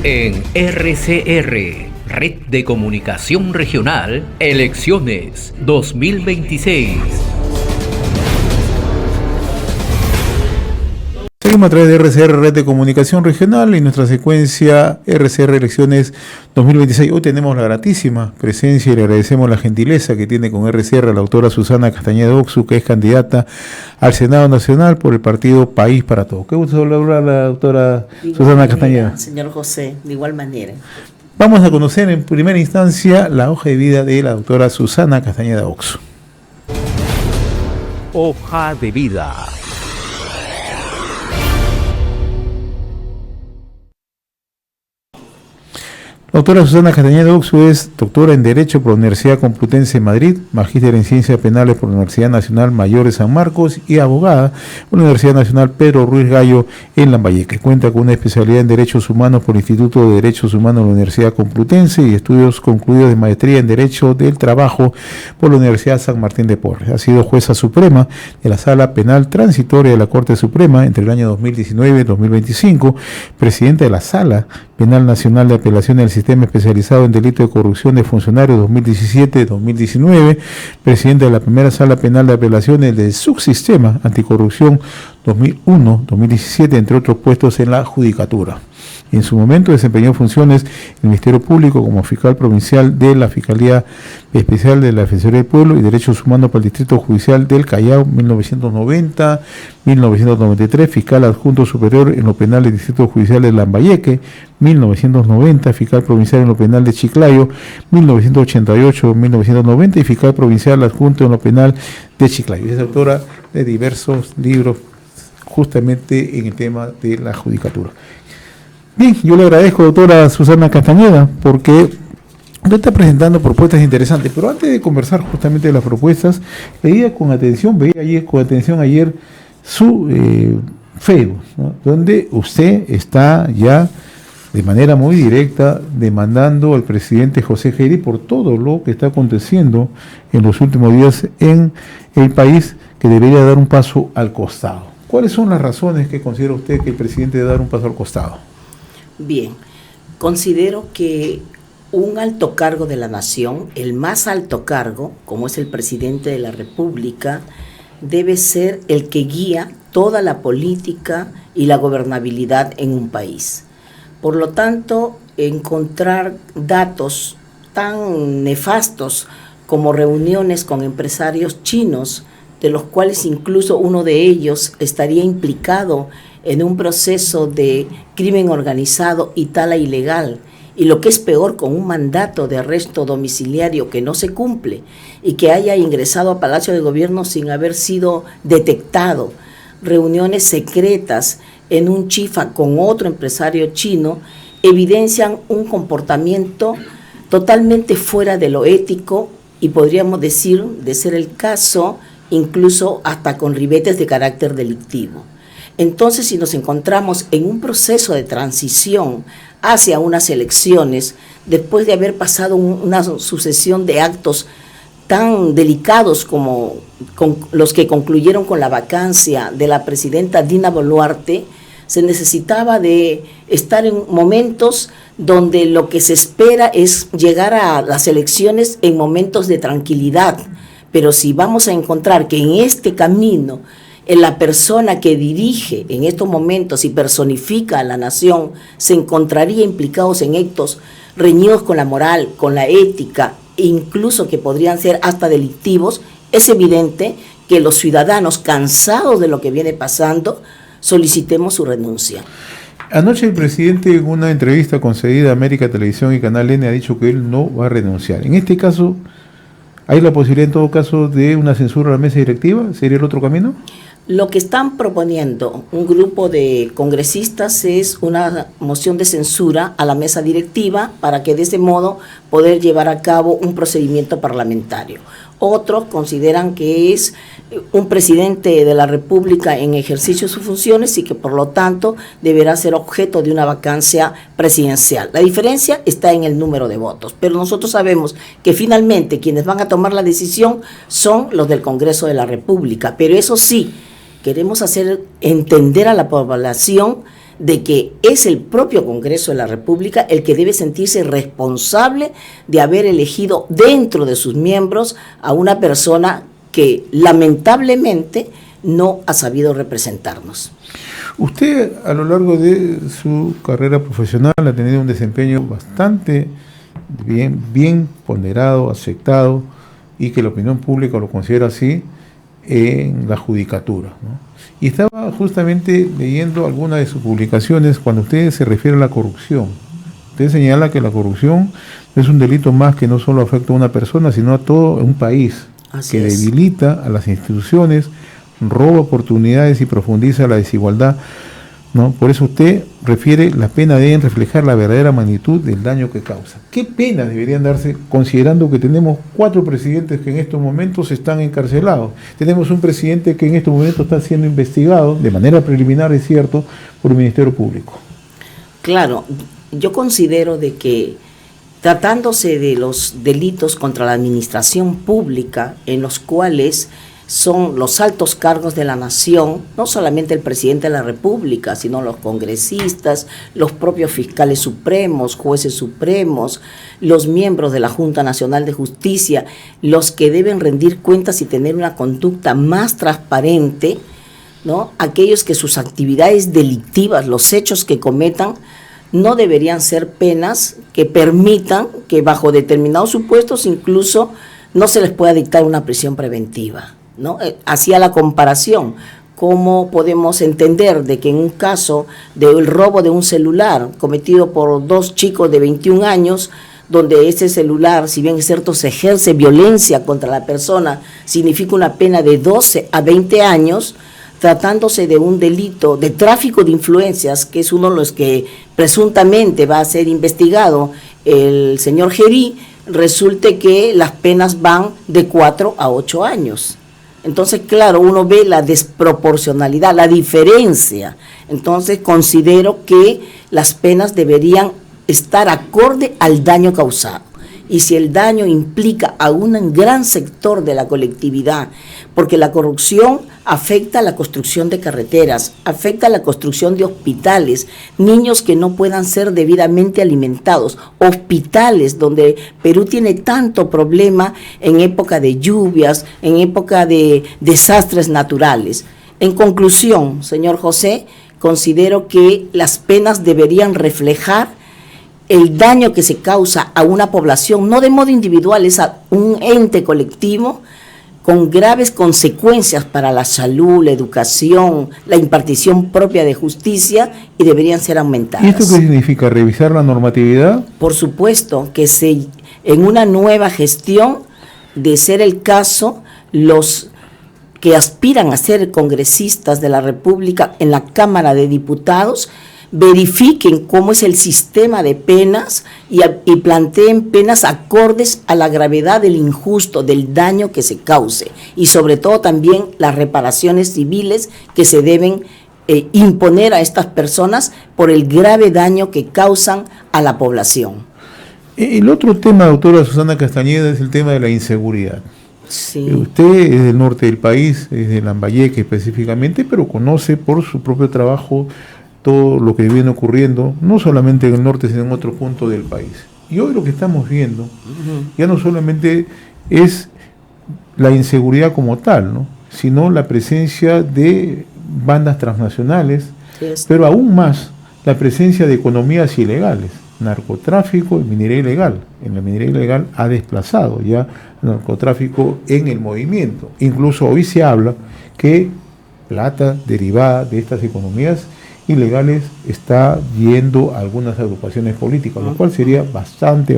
En RCR, Red de Comunicación Regional, Elecciones 2026. Seguimos a través de RCR, Red de Comunicación Regional, y nuestra secuencia RCR Elecciones 2026. Hoy tenemos la gratísima presencia y le agradecemos la gentileza que tiene con RCR a la doctora Susana Castañeda Oxu, que es candidata al Senado Nacional por el partido País para Todos. Qué gusto hablar a la doctora Susana Castañeda. Señor José, de igual manera. Vamos a conocer en primera instancia la hoja de vida de la doctora Susana Castañeda Oxu. Hoja de vida. La doctora Susana Castañeda Oxu es doctora en Derecho por la Universidad Complutense de Madrid, magíster en Ciencias Penales por la Universidad Nacional Mayor de San Marcos y abogada por la Universidad Nacional Pedro Ruiz Gallo en Lambayeque. Cuenta con una especialidad en Derechos Humanos por el Instituto de Derechos Humanos de la Universidad Complutense y estudios concluidos de maestría en Derecho del Trabajo por la Universidad San Martín de Porres. Ha sido jueza suprema de la Sala Penal Transitoria de la Corte Suprema entre el año 2019 y 2025, presidenta de la Sala Penal Nacional de Apelación del Sistema Especializado en Delito de Corrupción de Funcionarios 2017-2019, presidente de la primera Sala Penal de Apelaciones del Subsistema Anticorrupción 2001-2017, entre otros puestos en la Judicatura. En su momento desempeñó funciones en el Ministerio Público como fiscal provincial de la Fiscalía Especial de la Defensoría del Pueblo y Derechos Humanos para el Distrito Judicial del Callao 1990-1993, fiscal adjunto superior en lo penal del Distrito Judicial de Lambayeque 1990, fiscal provincial en lo penal de Chiclayo 1988-1990 y fiscal provincial adjunto en lo penal de Chiclayo. Es autora de diversos libros justamente en el tema de la judicatura. Bien, yo le agradezco, doctora Susana Castañeda, porque usted está presentando propuestas interesantes, pero antes de conversar justamente de las propuestas, veía con atención ayer su Facebook, ¿no?, donde usted está ya de manera muy directa demandando al presidente José Gerí por todo lo que está aconteciendo en los últimos días en el país, que debería dar un paso al costado. ¿Cuáles son las razones que considera usted que el presidente debe dar un paso al costado? Bien, considero que un alto cargo de la nación, el más alto cargo, como es el presidente de la República, debe ser el que guía toda la política y la gobernabilidad en un país. Por lo tanto, encontrar datos tan nefastos como reuniones con empresarios chinos, de los cuales incluso uno de ellos estaría implicado en un proceso de crimen organizado y tala ilegal, y lo que es peor, con un mandato de arresto domiciliario que no se cumple y que haya ingresado a Palacio de Gobierno sin haber sido detectado, reuniones secretas en un chifa con otro empresario chino, evidencian un comportamiento totalmente fuera de lo ético y podríamos decir, de ser el caso, incluso hasta con ribetes de carácter delictivo. Entonces, si nos encontramos en un proceso de transición hacia unas elecciones, después de haber pasado una sucesión de actos tan delicados como con los que concluyeron con la vacancia de la presidenta Dina Boluarte, se necesitaba de estar en momentos donde lo que se espera es llegar a las elecciones en momentos de tranquilidad. Pero si vamos a encontrar que en este camino la persona que dirige en estos momentos y personifica a la nación se encontraría implicados en actos reñidos con la moral, con la ética, e incluso que podrían ser hasta delictivos, es evidente que los ciudadanos, cansados de lo que viene pasando, solicitemos su renuncia. Anoche el presidente, en una entrevista concedida a América Televisión y Canal N, ha dicho que él no va a renunciar. En este caso, ¿hay la posibilidad en todo caso de una censura a la mesa directiva? ¿Sería el otro camino? Lo que están proponiendo un grupo de congresistas es una moción de censura a la mesa directiva para que de ese modo poder llevar a cabo un procedimiento parlamentario. Otros consideran que es un presidente de la República en ejercicio de sus funciones y que por lo tanto deberá ser objeto de una vacancia presidencial. La diferencia está en el número de votos, pero nosotros sabemos que finalmente quienes van a tomar la decisión son los del Congreso de la República, pero eso sí, queremos hacer entender a la población de que es el propio Congreso de la República el que debe sentirse responsable de haber elegido dentro de sus miembros a una persona que lamentablemente no ha sabido representarnos. Usted a lo largo de su carrera profesional ha tenido un desempeño bastante bien ponderado, aceptado, y que la opinión pública lo considera así en la judicatura, ¿no? Y estaba justamente leyendo algunas de sus publicaciones cuando usted se refiere a la corrupción. Usted señala que la corrupción es un delito más que no solo afecta a una persona, sino a todo un país, Así que es. debilita a las instituciones, roba oportunidades y profundiza la desigualdad, ¿no? Por eso usted refiere, la pena deben reflejar la verdadera magnitud del daño que causa. ¿Qué penas deberían darse considerando que tenemos 4 presidentes que en estos momentos están encarcelados? Tenemos un presidente que en estos momentos está siendo investigado, de manera preliminar, es cierto, por el Ministerio Público. Claro, yo considero de que tratándose de los delitos contra la administración pública, en los cuales son los altos cargos de la nación, no solamente el presidente de la República, sino los congresistas, los propios fiscales supremos, jueces supremos, los miembros de la Junta Nacional de Justicia, los que deben rendir cuentas y tener una conducta más transparente, ¿no? Aquellos que sus actividades delictivas, los hechos que cometan, no deberían ser penas que permitan que bajo determinados supuestos incluso no se les pueda dictar una prisión preventiva, ¿no? Hacía la comparación, cómo podemos entender de que en un caso del robo de un celular cometido por 2 chicos de 21 años, donde ese celular, si bien es cierto, se ejerce violencia contra la persona, significa una pena de 12 a 20 años, tratándose de un delito de tráfico de influencias, que es uno de los que presuntamente va a ser investigado el señor Gerí, resulte que las penas van de 4 a 8 años. Entonces, claro, uno ve la desproporcionalidad, la diferencia. Entonces, considero que las penas deberían estar acorde al daño causado. Y si el daño implica a un gran sector de la colectividad, porque la corrupción afecta a la construcción de carreteras, afecta a la construcción de hospitales, niños que no puedan ser debidamente alimentados, hospitales donde Perú tiene tanto problema en época de lluvias, en época de desastres naturales. En conclusión, señor José, considero que las penas deberían reflejar el daño que se causa a una población, no de modo individual, es a un ente colectivo con graves consecuencias para la salud, la educación, la impartición propia de justicia, y deberían ser aumentadas. ¿Y esto qué significa? ¿Revisar la normatividad? Por supuesto que en una nueva gestión, de ser el caso, los que aspiran a ser congresistas de la República en la Cámara de Diputados verifiquen cómo es el sistema de penas y planteen penas acordes a la gravedad del injusto, del daño que se cause, y sobre todo también las reparaciones civiles que se deben imponer a estas personas por el grave daño que causan a la población. El otro tema, doctora Susana Castañeda, es el tema de la inseguridad. Sí. Usted es del norte del país, es de Lambayeque específicamente, pero conoce por su propio trabajo todo lo que viene ocurriendo, no solamente en el norte, sino en otro punto del país. Y hoy lo que estamos viendo, ya no solamente es la inseguridad como tal, ¿no?, sino la presencia de bandas transnacionales, pero aún más la presencia de economías ilegales, narcotráfico y minería ilegal. En la minería ilegal ha desplazado ya el narcotráfico en el movimiento. Incluso hoy se habla que plata derivada de estas economías ilegales está yendo a algunas agrupaciones políticas, lo cual sería bastante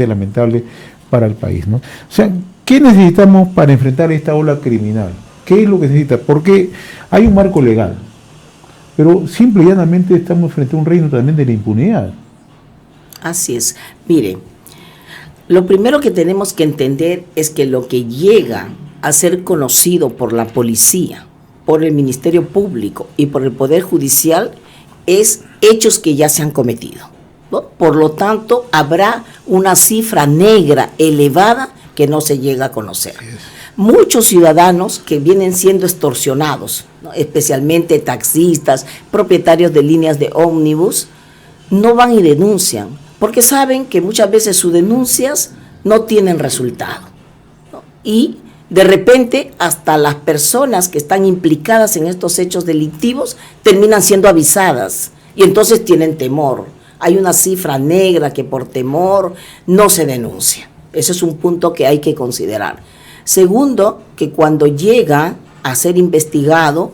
lamentable para el país, ¿no? O sea, ¿qué necesitamos para enfrentar esta ola criminal? ¿Qué es lo que se necesita? Porque hay un marco legal, pero simple y llanamente estamos frente a un reino también de la impunidad. Así es. Mire, lo primero que tenemos que entender es que lo que llega a ser conocido por la policía, por el Ministerio Público y por el Poder Judicial es hechos que ya se han cometido, ¿no? Por lo tanto, habrá una cifra negra elevada que no se llega a conocer. muchos ciudadanos que vienen siendo extorsionados, ¿no? Especialmente taxistas, propietarios de líneas de ómnibus, no van y denuncian, porque saben que muchas veces sus denuncias no tienen resultado, ¿no? Y de repente hasta las personas que están implicadas en estos hechos delictivos terminan siendo avisadas y entonces tienen temor. Hay una cifra negra que por temor no se denuncia. Ese es un punto que hay que considerar. Segundo, que cuando llega a ser investigado,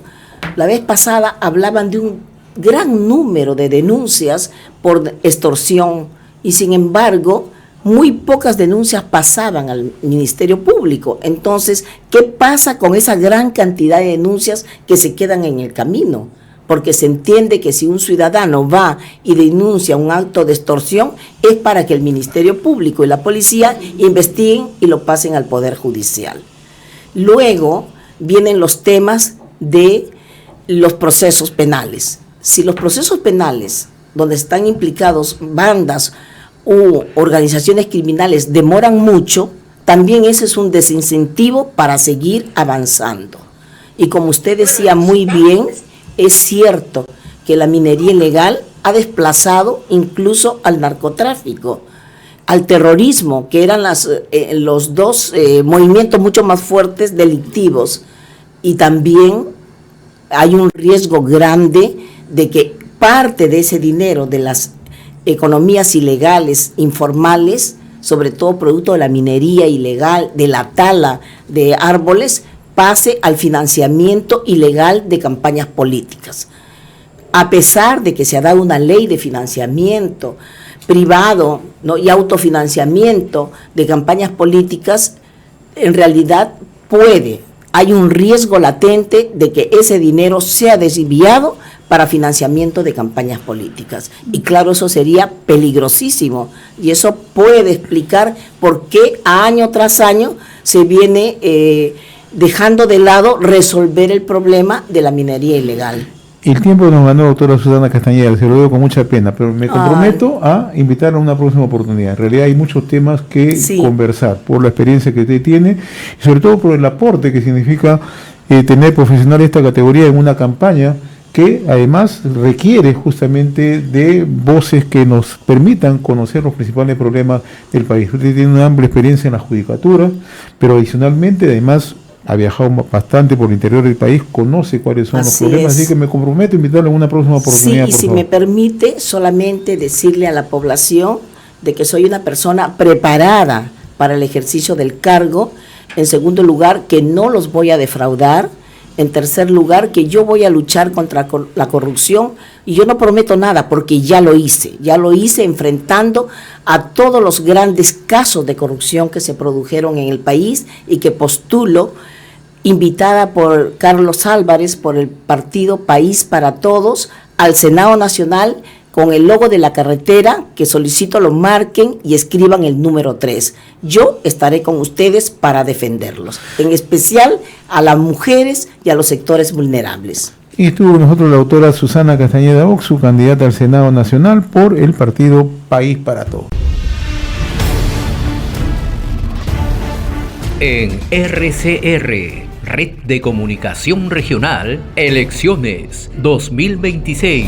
la vez pasada hablaban de un gran número de denuncias por extorsión y sin embargo muy pocas denuncias pasaban al Ministerio Público. Entonces, ¿qué pasa con esa gran cantidad de denuncias que se quedan en el camino? Porque se entiende que si un ciudadano va y denuncia un acto de extorsión es para que el Ministerio Público y la policía investiguen y lo pasen al Poder Judicial. Luego vienen los temas de los procesos penales. Si los procesos penales, donde están implicados bandas u organizaciones criminales, demoran mucho, también ese es un desincentivo para seguir avanzando. Y como usted decía muy bien, es cierto que la minería ilegal ha desplazado incluso al narcotráfico, al terrorismo, que eran los dos movimientos mucho más fuertes delictivos. Y también hay un riesgo grande de que parte de ese dinero de las economías ilegales, informales, sobre todo producto de la minería ilegal, de la tala de árboles, pase al financiamiento ilegal de campañas políticas. A pesar de que se ha dado una ley de financiamiento privado, ¿no?, y autofinanciamiento de campañas políticas, en realidad hay un riesgo latente de que ese dinero sea desviado para financiamiento de campañas políticas. Y claro, eso sería peligrosísimo. Y eso puede explicar por qué año tras año se viene dejando de lado resolver el problema de la minería ilegal. El tiempo nos ganó, doctora Susana Castañeda, se lo digo con mucha pena, pero me comprometo a invitarla a una próxima oportunidad. En realidad hay muchos temas que conversar, por la experiencia que usted tiene, y sobre todo por el aporte que significa tener profesionales de esta categoría en una campaña que además requiere justamente de voces que nos permitan conocer los principales problemas del país. Usted tiene una amplia experiencia en la judicatura, pero adicionalmente además ha viajado bastante por el interior del país, conoce cuáles son los problemas, así que me comprometo a invitarle a una próxima oportunidad. Sí, y si me permite, solamente decirle a la población de que soy una persona preparada para el ejercicio del cargo. En segundo lugar, que no los voy a defraudar. En tercer lugar, que yo voy a luchar contra la corrupción, y yo no prometo nada porque ya lo hice enfrentando a todos los grandes casos de corrupción que se produjeron en el país y que postulo, invitada por Carlos Álvarez, por el partido País para Todos, al Senado Nacional con el logo de la carretera, que solicito lo marquen y escriban el número 3. Yo estaré con ustedes para defenderlos, en especial a las mujeres y a los sectores vulnerables. Y estuvo con nosotros la doctora Susana Castañeda Oxu, candidata al Senado Nacional por el partido País para Todos. En RCR, Red de Comunicación Regional, Elecciones 2026.